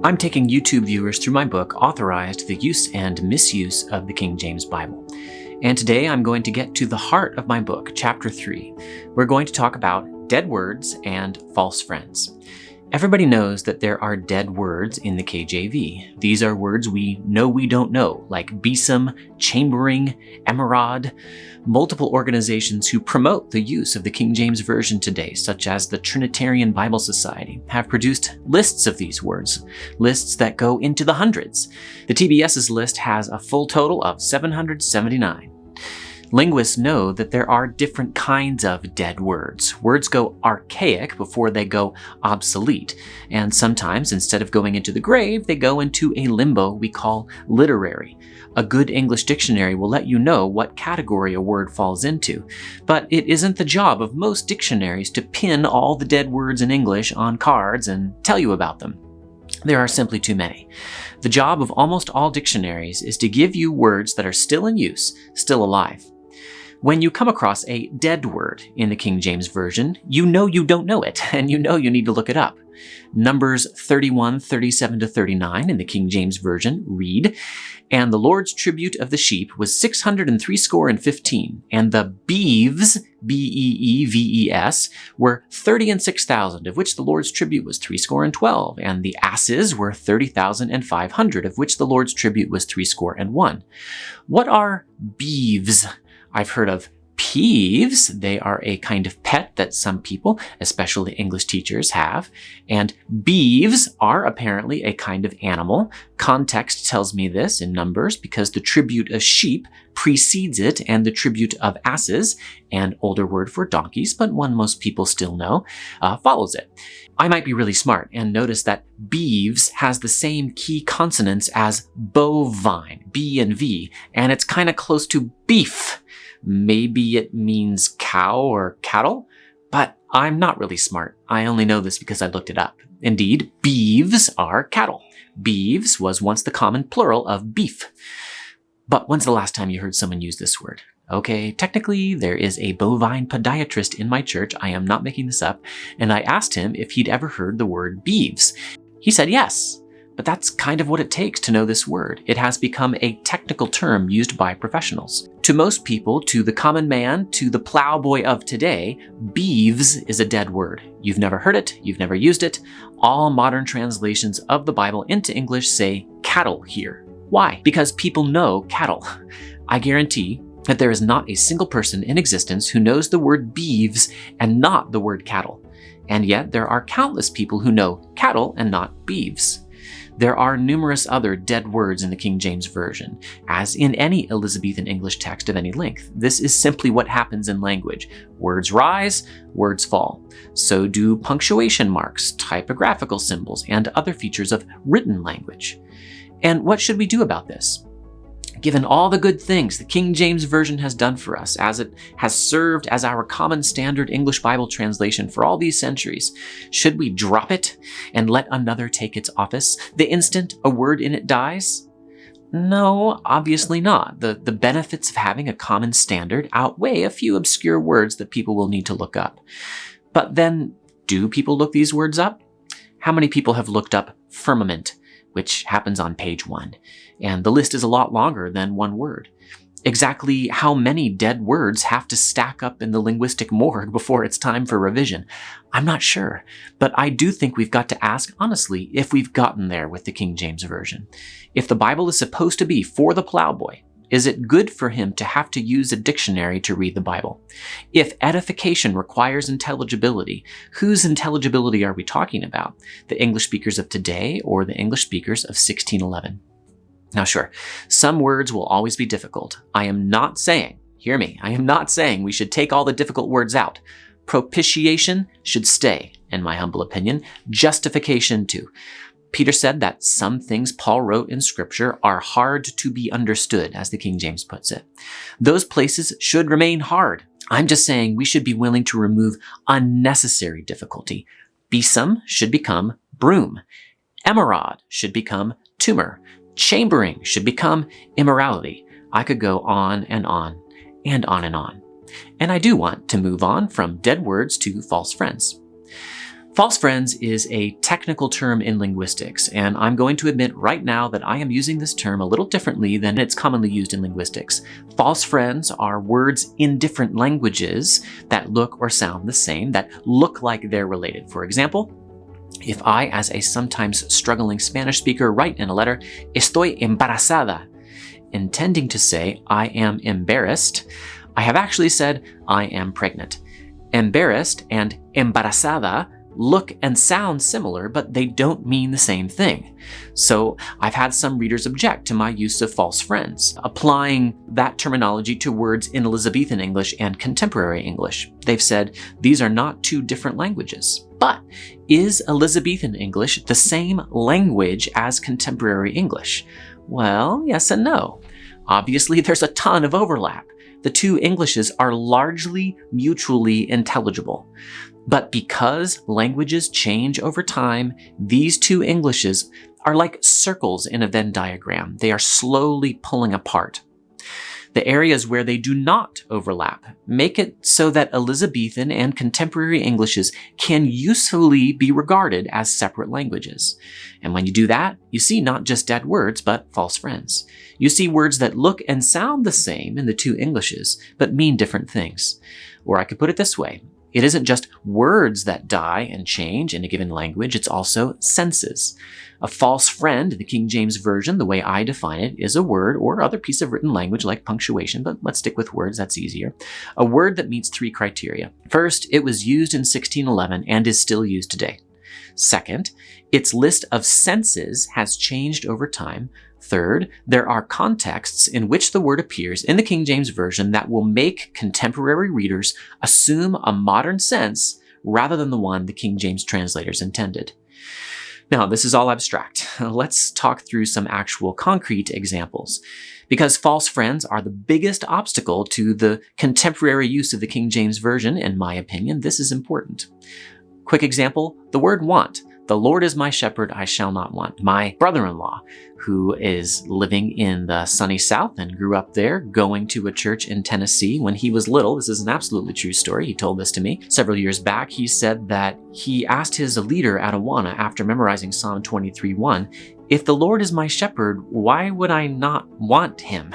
I'm taking YouTube viewers through my book, Authorized: The Use and Misuse of the King James Bible. And today I'm going to get to the heart of my book, Chapter 3. We're going to talk about dead words and false friends. Everybody knows that there are dead words in the KJV. These are words we know we don't know, like besom, chambering, emerod. Multiple organizations who promote the use of the King James Version today, such as the Trinitarian Bible Society, have produced lists of these words, lists that go into the hundreds. The TBS's list has a full total of 779. Linguists know that there are different kinds of dead words. Words go archaic before they go obsolete, and sometimes instead of going into the grave, they go into a limbo we call literary. A good English dictionary will let you know what category a word falls into, but it isn't the job of most dictionaries to pin all the dead words in English on cards and tell you about them. There are simply too many. The job of almost all dictionaries is to give you words that are still in use, still alive. When you come across a dead word in the King James Version, you know you don't know it, and you know you need to look it up. Numbers 31, 37-39 in the King James Version read, "And the Lord's tribute of the sheep was 615, and the beeves, B-E-E-V-E-S, were 30 and 6,000, of which the Lord's tribute was 312, and the asses were 30,500, of which the Lord's tribute was 301. What are beeves? I've heard of peeves. They are a kind of pet that some people, especially English teachers, have. And beeves are apparently a kind of animal. Context tells me this in Numbers because the tribute of sheep precedes it, and the tribute of asses, an older word for donkeys, but one most people still know, follows it. I might be really smart and notice that beeves has the same key consonants as bovine, B and V, and it's kind of close to beef. Maybe it means cow or cattle, but I'm not really smart. I only know this because I looked it up. Indeed, beeves are cattle. Beeves was once the common plural of beef. But when's the last time you heard someone use this word? Okay, technically there is a bovine podiatrist in my church, I am not making this up, and I asked him if he'd ever heard the word beeves. He said yes. But that's kind of what it takes to know this word. It has become a technical term used by professionals. To most people, to the common man, to the plowboy of today, beeves is a dead word. You've never heard it, you've never used it. All modern translations of the Bible into English say cattle here. Why? Because people know cattle. I guarantee that there is not a single person in existence who knows the word beeves and not the word cattle. And yet there are countless people who know cattle and not beeves. There are numerous other dead words in the King James Version, as in any Elizabethan English text of any length. This is simply what happens in language. Words rise, words fall. So do punctuation marks, typographical symbols, and other features of written language. And what should we do about this? Given all the good things the King James Version has done for us, as it has served as our common standard English Bible translation for all these centuries, should we drop it and let another take its office the instant a word in it dies? No, obviously not. The benefits of having a common standard outweigh a few obscure words that people will need to look up. But then, do people look these words up? How many people have looked up firmament, which happens on page 1, and the list is a lot longer than one word. Exactly how many dead words have to stack up in the linguistic morgue before it's time for revision? I'm not sure, but I do think we've got to ask honestly if we've gotten there with the King James Version. If the Bible is supposed to be for the plowboy, is it good for him to have to use a dictionary to read the Bible? If edification requires intelligibility, whose intelligibility are we talking about? The English speakers of today or the English speakers of 1611? Now sure, some words will always be difficult. I am not saying, hear me, I am not saying we should take all the difficult words out. Propitiation should stay, in my humble opinion. Justification too. Peter said that some things Paul wrote in Scripture are hard to be understood, as the King James puts it. Those places should remain hard. I'm just saying we should be willing to remove unnecessary difficulty. Besom should become broom. Emerod should become tumor. Chambering should become immorality. I could go on and on and on and on. And I do want to move on from dead words to false friends. False friends is a technical term in linguistics, and I'm going to admit right now that I am using this term a little differently than it's commonly used in linguistics. False friends are words in different languages that look or sound the same, that look like they're related. For example, if I, as a sometimes struggling Spanish speaker, write in a letter, estoy embarazada, intending to say I am embarrassed, I have actually said I am pregnant. Embarrassed and embarazada look and sound similar, but they don't mean the same thing. So I've had some readers object to my use of false friends, applying that terminology to words in Elizabethan English and contemporary English. They've said these are not two different languages. But is Elizabethan English the same language as contemporary English? Well, yes and no. Obviously, there's a ton of overlap. The two Englishes are largely mutually intelligible. But because languages change over time, these two Englishes are like circles in a Venn diagram. They are slowly pulling apart. The areas where they do not overlap make it so that Elizabethan and contemporary Englishes can usefully be regarded as separate languages. And when you do that, you see not just dead words, but false friends. You see words that look and sound the same in the two Englishes, but mean different things. Or I could put it this way. It isn't just words that die and change in a given language, it's also senses. A false friend in the King James Version, the way I define it, is a word or other piece of written language like punctuation, but let's stick with words, that's easier. A word that meets three criteria. First, it was used in 1611 and is still used today. Second, its list of senses has changed over time. Third, there are contexts in which the word appears in the King James Version that will make contemporary readers assume a modern sense rather than the one the King James translators intended. Now, this is all abstract. Let's talk through some actual concrete examples. Because false friends are the biggest obstacle to the contemporary use of the King James Version, in my opinion, this is important. Quick example, the word want. The Lord is my shepherd, I shall not want. My brother-in-law, who is living in the sunny South and grew up there, going to a church in Tennessee when he was little. This is an absolutely true story. He told this to me several years back. He said that he asked his leader at Awana after memorizing Psalm 23:1, if the Lord is my shepherd, why would I not want him?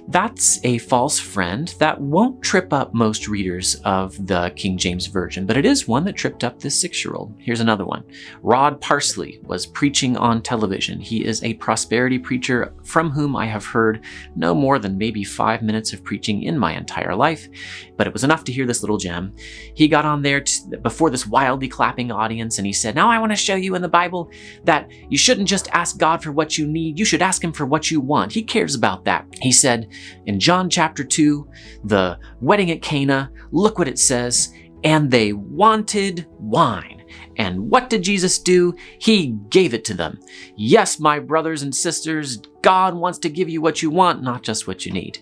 That's a false friend that won't trip up most readers of the King James Version, but it is one that tripped up this 6-year-old. Here's another one. Rod Parsley was preaching on television. He is a prosperity preacher from whom I have heard no more than maybe 5 minutes of preaching in my entire life, but it was enough to hear this little gem. He got on there before this wildly clapping audience and he said, now I want to show you in the Bible that you shouldn't just ask God for what you need, you should ask him for what you want. He cares about that. He said, in John chapter 2, the wedding at Cana, look what it says, and they wanted wine. And what did Jesus do? He gave it to them. Yes, my brothers and sisters, God wants to give you what you want, not just what you need.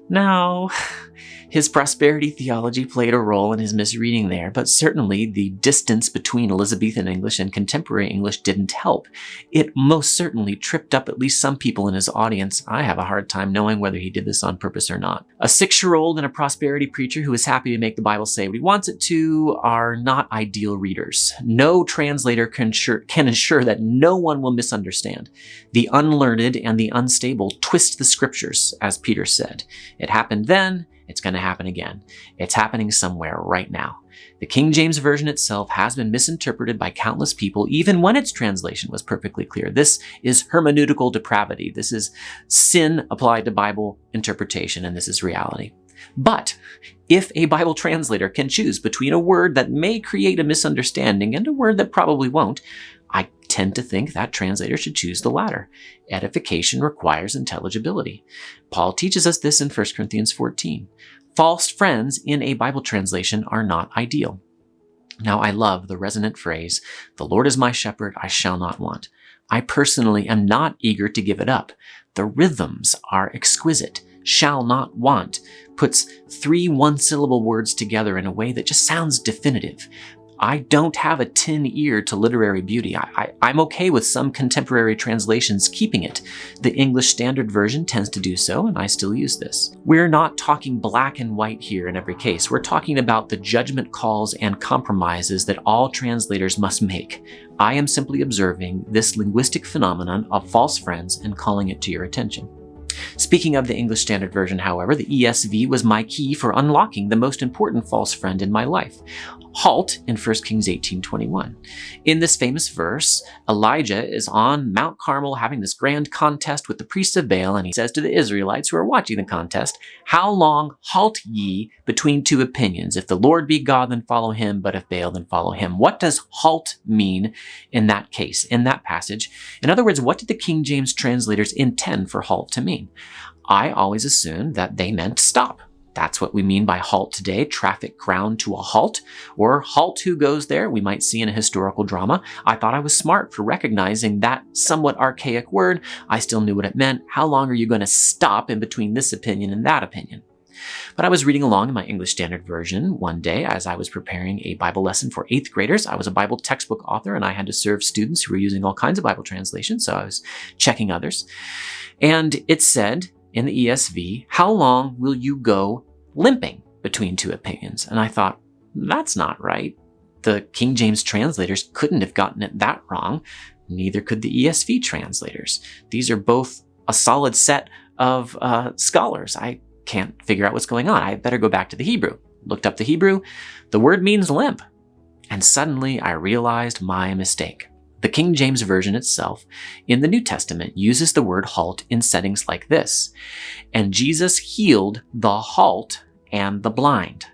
Now, his prosperity theology played a role in his misreading there, but certainly the distance between Elizabethan English and contemporary English didn't help. It most certainly tripped up at least some people in his audience. I have a hard time knowing whether he did this on purpose or not. A 6-year-old and a prosperity preacher who is happy to make the Bible say what he wants it to are not ideal readers. No translator can ensure that no one will misunderstand. The unlearned and the unstable twist the scriptures, as Peter said. It happened then, it's going to happen again. It's happening somewhere right now. The King James Version itself has been misinterpreted by countless people, even when its translation was perfectly clear. This is hermeneutical depravity. This is sin applied to Bible interpretation, and this is reality. But if a Bible translator can choose between a word that may create a misunderstanding and a word that probably won't, I tend to think that translator should choose the latter. Edification requires intelligibility. Paul teaches us this in 1 Corinthians 14. False friends in a Bible translation are not ideal. Now, I love the resonant phrase, the Lord is my shepherd, I shall not want. I personally am not eager to give it up. The rhythms are exquisite. Shall not want puts 3 one-syllable words together in a way that just sounds definitive. I don't have a tin ear to literary beauty. I'm okay with some contemporary translations keeping it. The English Standard Version tends to do so, and I still use this. We're not talking black and white here in every case. We're talking about the judgment calls and compromises that all translators must make. I am simply observing this linguistic phenomenon of false friends and calling it to your attention. Speaking of the English Standard Version, however, the ESV was my key for unlocking the most important false friend in my life. Halt in 1 Kings 18:21. In this famous verse, Elijah is on Mount Carmel having this grand contest with the priests of Baal, and he says to the Israelites who are watching the contest, "How long halt ye between two opinions? If the Lord be God, then follow him, but if Baal, then follow him." What does halt mean in that case, in that passage? In other words, what did the King James translators intend for halt to mean? I always assumed that they meant stop. That's what we mean by halt today, traffic ground to a halt, or halt who goes there, we might see in a historical drama. I thought I was smart for recognizing that somewhat archaic word. I still knew what it meant. How long are you going to stop in between this opinion and that opinion? But I was reading along in my English Standard Version one day as I was preparing a Bible lesson for 8th graders. I was a Bible textbook author, and I had to serve students who were using all kinds of Bible translations, so I was checking others. And it said in the ESV, "How long will you go limping between two opinions?" And I thought, that's not right. The King James translators couldn't have gotten it that wrong. Neither could the ESV translators. These are both a solid set of scholars. I can't figure out what's going on. I better go back to the Hebrew. Looked up the Hebrew. The word means limp. And suddenly I realized my mistake. The King James Version itself in the New Testament uses the word halt in settings like this. "And Jesus healed the halt and the blind."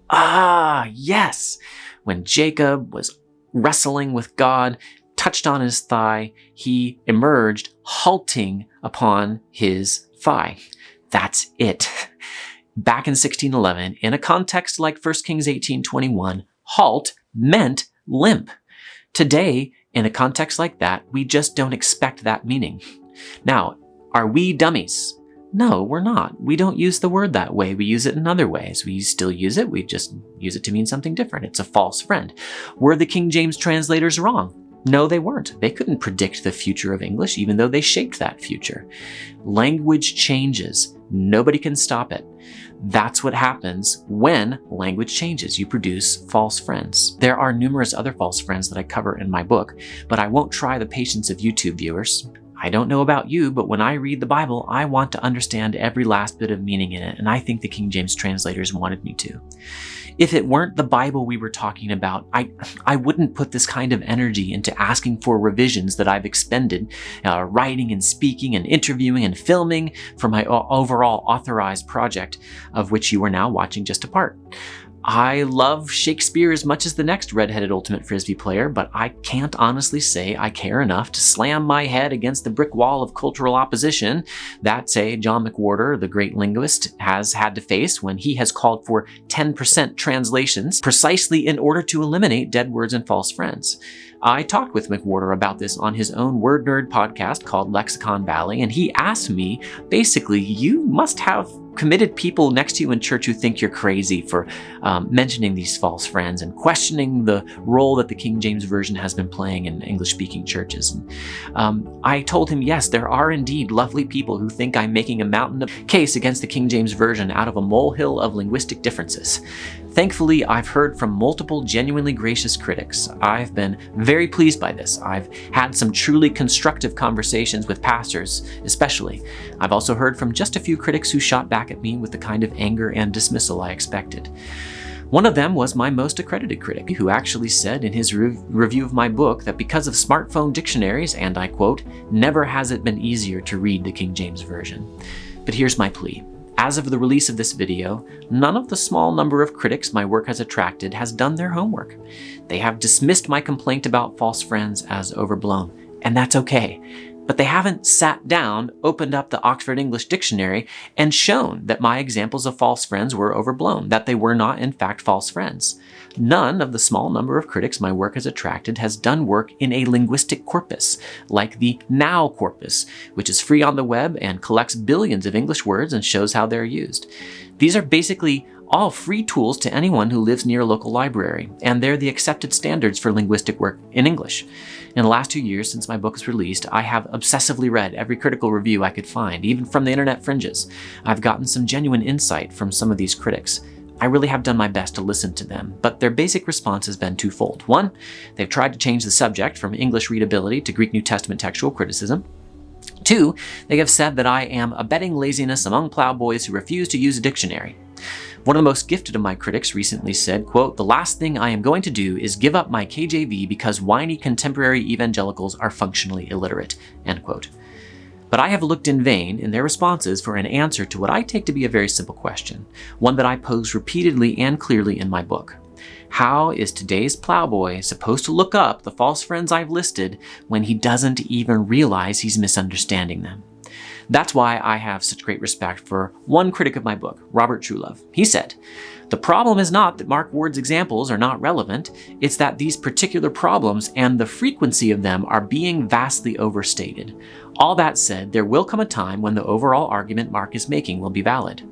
Ah, yes! When Jacob was wrestling with God, touched on his thigh, he emerged halting upon his thigh. That's it. Back in 1611, in a context like 1 Kings 18:21, halt meant limp. Today, in a context like that, we just don't expect that meaning. Now, are we dummies? No, we're not. We don't use the word that way. We use it in other ways. We still use it. We just use it to mean something different. It's a false friend. Were the King James translators wrong? No, they weren't. They couldn't predict the future of English, even though they shaped that future. Language changes. Nobody can stop it. That's what happens when language changes. You produce false friends. There are numerous other false friends that I cover in my book, but I won't try the patience of YouTube viewers. I don't know about you, but when I read the Bible, I want to understand every last bit of meaning in it, and I think the King James translators wanted me to. If it weren't the Bible we were talking about, I wouldn't put this kind of energy into asking for revisions that I've expended writing and speaking and interviewing and filming for my overall authorized project, of which you are now watching just a part. I love Shakespeare as much as the next red-headed ultimate frisbee player, but I can't honestly say I care enough to slam my head against the brick wall of cultural opposition that, say, John McWhorter, the great linguist, has had to face when he has called for 10% translations precisely in order to eliminate dead words and false friends. I talked with McWhorter about this on his own Word Nerd podcast called Lexicon Valley, and he asked me, basically, you must have committed people next to you in church who think you're crazy for mentioning these false friends and questioning the role that the King James Version has been playing in English-speaking churches. And I told him, yes, there are indeed lovely people who think I'm making a mountain of case against the King James Version out of a molehill of linguistic differences. Thankfully, I've heard from multiple genuinely gracious critics. I've been very pleased by this. I've had some truly constructive conversations with pastors, especially. I've also heard from just a few critics who shot back at me with the kind of anger and dismissal I expected. One of them was my most accredited critic, who actually said in his review of my book that because of smartphone dictionaries, and I quote, "never has it been easier to read the King James Version." But here's my plea. As of the release of this video, none of the small number of critics my work has attracted has done their homework. They have dismissed my complaint about false friends as overblown, and that's okay. But they haven't sat down, opened up the Oxford English Dictionary, and shown that my examples of false friends were overblown, that they were not in fact false friends. None of the small number of critics my work has attracted has done work in a linguistic corpus, like the Now corpus, which is free on the web and collects billions of English words and shows how they're used. These are basically all free tools to anyone who lives near a local library, and they're the accepted standards for linguistic work in English. In the last 2 years since my book was released, I have obsessively read every critical review I could find, even from the internet fringes. I've gotten some genuine insight from some of these critics. I really have done my best to listen to them, but their basic response has been twofold. One, they've tried to change the subject from English readability to Greek New Testament textual criticism. Two, they have said that I am abetting laziness among plowboys who refuse to use a dictionary. One of the most gifted of my critics recently said, quote, "The last thing I am going to do is give up my KJV because whiny contemporary evangelicals are functionally illiterate," end quote. But I have looked in vain in their responses for an answer to what I take to be a very simple question, one that I pose repeatedly and clearly in my book. How is today's plowboy supposed to look up the false friends I've listed when he doesn't even realize he's misunderstanding them? That's why I have such great respect for one critic of my book, Robert Truelove. He said, "The problem is not that Mark Ward's examples are not relevant, it's that these particular problems and the frequency of them are being vastly overstated. All that said, there will come a time when the overall argument Mark is making will be valid."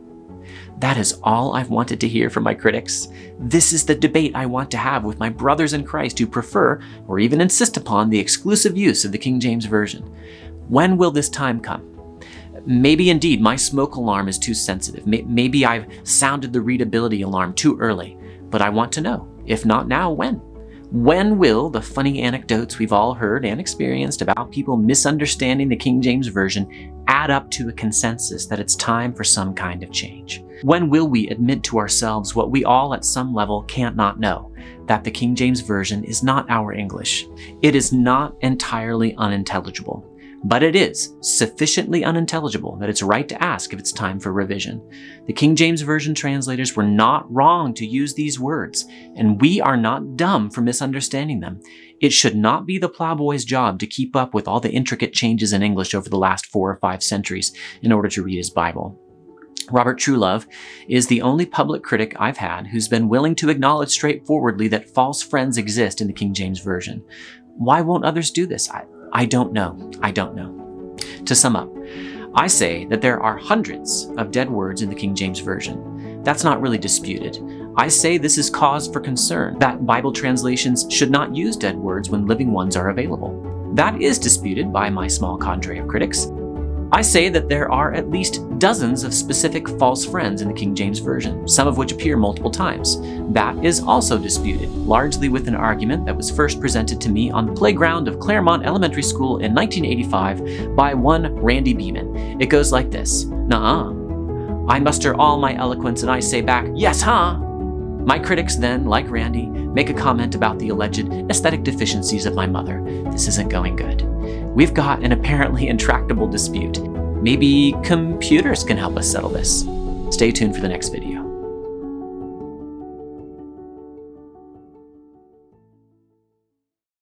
That is all I've wanted to hear from my critics. This is the debate I want to have with my brothers in Christ who prefer, or even insist upon, the exclusive use of the King James Version. When will this time come? Maybe indeed my smoke alarm is too sensitive. Maybe I've sounded the readability alarm too early. But I want to know, if not now, when? When will the funny anecdotes we've all heard and experienced about people misunderstanding the King James Version add up to a consensus that it's time for some kind of change? When will we admit to ourselves what we all at some level can't not know, that the King James Version is not our English? It is not entirely unintelligible. But it is sufficiently unintelligible that it's right to ask if it's time for revision. The King James Version translators were not wrong to use these words, and we are not dumb for misunderstanding them. It should not be the plowboy's job to keep up with all the intricate changes in English over the last 4 or 5 centuries in order to read his Bible. Robert Truelove is the only public critic I've had who's been willing to acknowledge straightforwardly that false friends exist in the King James Version. Why won't others do this? I don't know. I don't know. To sum up, I say that there are hundreds of dead words in the King James Version. That's not really disputed. I say this is cause for concern, that Bible translations should not use dead words when living ones are available. That is disputed by my small cadre of critics. I say that there are at least dozens of specific false friends in the King James Version, some of which appear multiple times. That is also disputed, largely with an argument that was first presented to me on the playground of Claremont Elementary School in 1985 by one Randy Beeman. It goes like this: "Nuh-uh. I muster all my eloquence and I say back, 'Yes, huh?' My critics then, like Randy, make a comment about the alleged aesthetic deficiencies of my mother. This isn't going good. We've got an apparently intractable dispute. Maybe computers can help us settle this." Stay tuned for the next video.